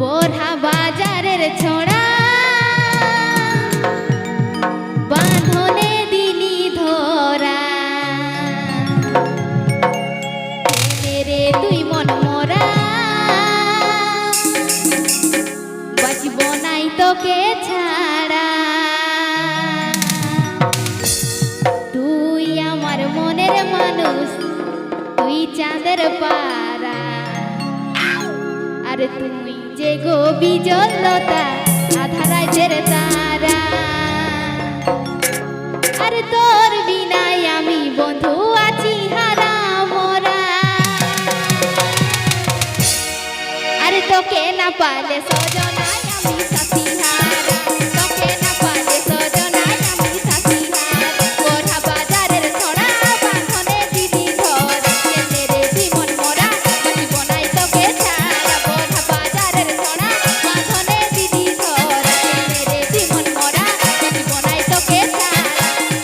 Borja বাজারের ছোড়া বাঁধনে দিলি ধরা রে তুই মন মরা বাঁচব নাই তোকে ছাড়া তুই আমার মনের মানুষ তুই চাঁদের পারা আর তুই যে গো বিজলতা আধা রাতের তারা আর তোর বিনাই আমি বন্ধু আছি হারা মোরা আর তোকে না পালে সজনাই আমি সাথী হারা তোকে না পালে সজনাই আমি সাথী হারা বোরহা বাজারের ছড়া বাঁধনে দিলি ধরা কেনে রে জীবন মোরা বাঁচিব নাই তোকে ছাড়া বোরহা বাজারের ছড়া বাঁধনে দিলি ধরা কেনে রে জীবন মোরা বাঁচিব নাই তোকে ছাড়া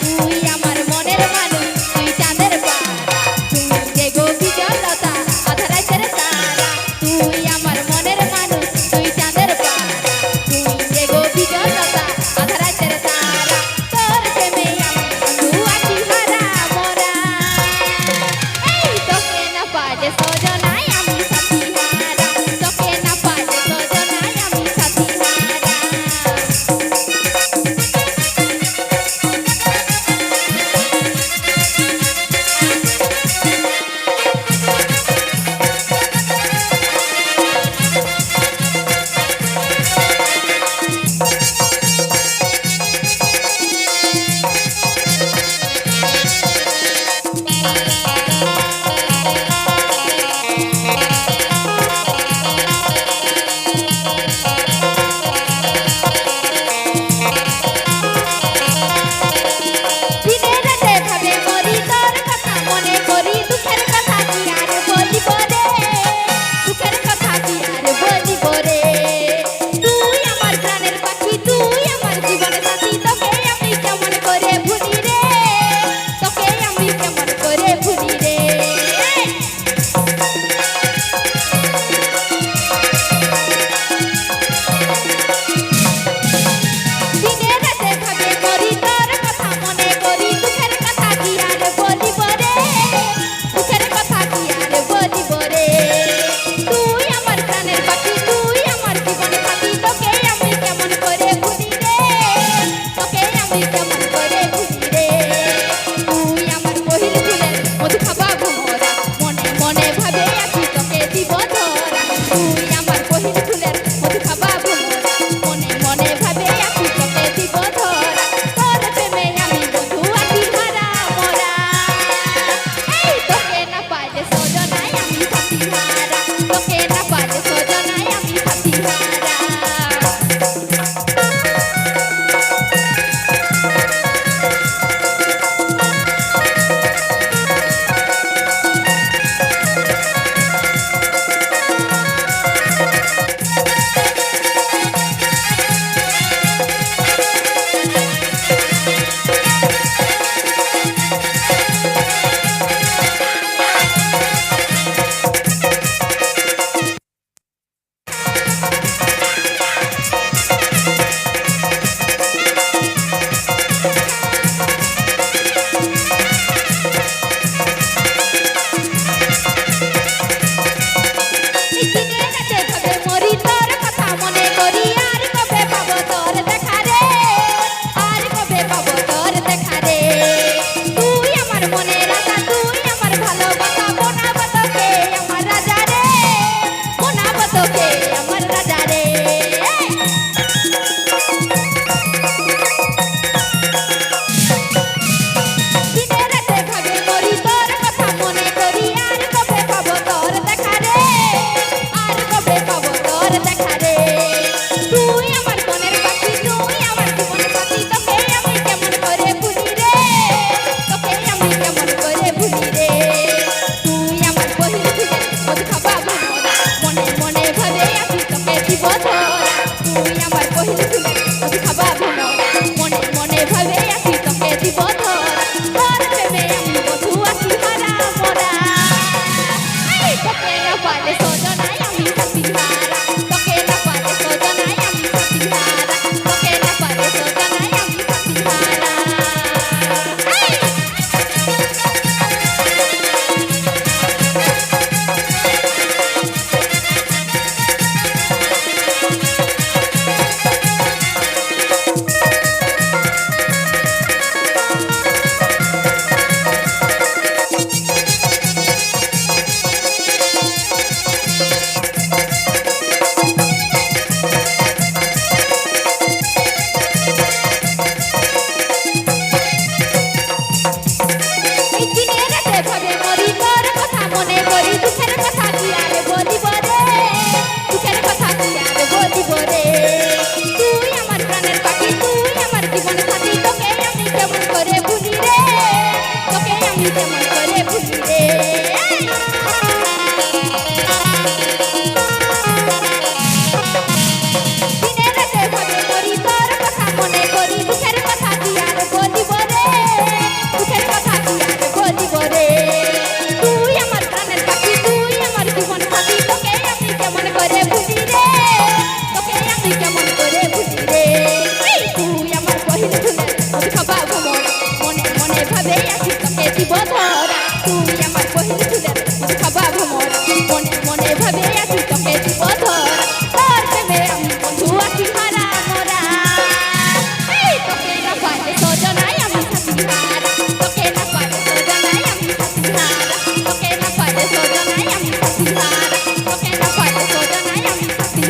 তুই আমার মনের মানুষ তুই চাঁদের পারা তুই যে গো বিজলতা আধা রাতের তারা তুই আমার মনের মানুষ তুই চাঁদের পারা তুই যে গো বিজলতা আধা রাতের তারা তোর প্রেমে আমি বন্ধু আছি হারা মোরা এই তোকে না পালে সজনাই আমি সাথী হারা তোকে না পালে সজনাই আমি সাথী হারা দিনে রাতে ভাবে মরি তোর কথা মনে করি দুঃখের কথা কি আর বলিব রে দুঃখের কথা কি আর বলিব রে তুই আমার প্রাণের পাখি তুই আমার জীবন সাথী তোকে আমি কেমন করে ভুলি রে তোকে আমি কেমন করে ভুলি রে দিনে রাতে ভাবে মরি তোর কথা মনে করি দুঃখের কথা কি আর বলিব রে দুঃখের কথা কি আর বলিব রে তুই আমার প্রাণের পাখি তুই আমার জীবন সাথী তোকে আমি কেমন করে ভুলি রে তোকে আমি কেমন করে ভুলি রে তুই আমার পহিল ফুলের মধু খাবা ভোমরা মনে মনে ভাবে আছি তোকে দিব ধরা তুই আমার পহিল ফুলের মধু খাবা ভোমরা মনে মনে ভাবে আছি তোকে দিব ধরা তোর প্রেমে আমি বন্ধু আছি হারা মোরা এই তোকে না পাইলে সজনাই আমি সাথী হারা তোকে না পাইলে সজনাই আমি সাথী হারা দিনে রাতে ভাবে মরি তোর কথা মনে করি আর কবে পাবো তোর দেখা রে আর কবে পাবো তোর দেখা রে তুই আমার মনে রাখা তুই আমার ভালোবাসা বোনাবো তোকে আমার রাজা রে বোনাবো তোকে আমার রাজা রে দিনে রাতে ভাবে মরি তোর কথা মনে করি আর কবে পাবো তোর দেখা রে আর কবে পাবো তোর দেখা রে তুই আমার মনের পাখি তুই আমার জীবন সাথী তোকে আমি কেমন করে ভুলি রে তোকে আমি কেমন করে ভুলি রে তুই আমার পহিল ফুলের মধু খাবা ভোমরা মনে মনে ভাবে আছি তোকে দিব ধরা তুই আমার পহিল ফুলের মধু খাবা ভোমরা মনে মনে ভাবে আছি তোকে দিব ধরা তোর প্রেমে আমি বন্ধু আছি হারা মোরা এই তোকে না পালে সজনাই আমি সাথী হারা তোকে না পালে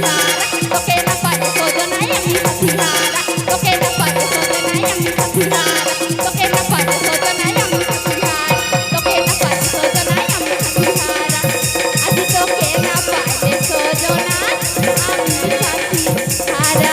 হারা তোকে না পারে সজনাই আমি সাথী হারা তোকে না পারে সজনাই আমি সাথী হারা তোকে না পারে সজনাই আমি সাথী হারা তোকে না পারে সজনাই আমি সাথী হারা আজ তোকে না পারে সজনাই আমি সাথী হারা